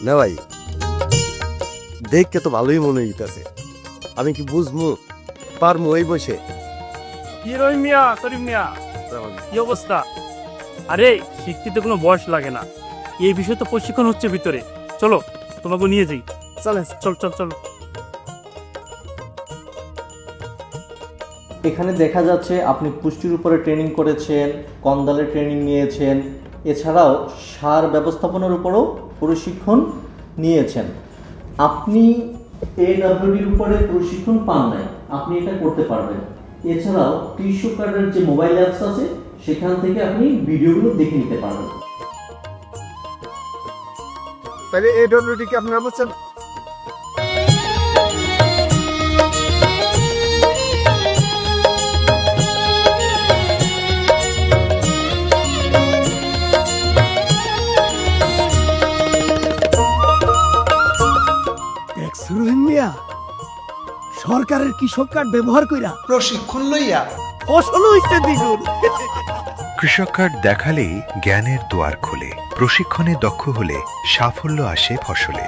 না ভাই, দেখতে তো ভালোই মনে হইতাছে। আমি কি বুঝবো পারমু এই বসে? কি রহিম মিয়া, করিম মিয়া, কি অবস্থা? আরে শিখতে কোনো বয়স লাগে না, এই বিষয়ে তো প্রশিক্ষণ হচ্ছে ভিতরে। চলো তোমাকে নিয়ে যাই। চলে চল চল চল। এখানে দেখা যাচ্ছে আপনি পুষ্টির উপরে ট্রেনিং করেছেন, কন্দালের ট্রেনিং নিয়েছেন, এছাড়াও সার ব্যবস্থাপনার উপরও প্রশিক্ষণ নিয়েছেন। আপনি AWDর উপরে প্রশিক্ষণ পান নাই, আপনি এটা করতে পারবেন। এছাড়াও কৃষক কার্ডের যে মোবাইল অ্যাপস আছে সেখান থেকে আপনি ভিডিওগুলো দেখে নিতে পারবেন। তাহলে AWD কি আপনারা বলছেন? রহিম মিয়া, সরকারের কৃষক কার্ড ব্যবহার কইরা প্রশিক্ষণ লইয়া ফসল হইতে দ্বিগুণ। কৃষক কার্ড দেখালেই জ্ঞানের দুয়ার খোলে, প্রশিক্ষণে দক্ষ হলে সাফল্য আসে ফসলে।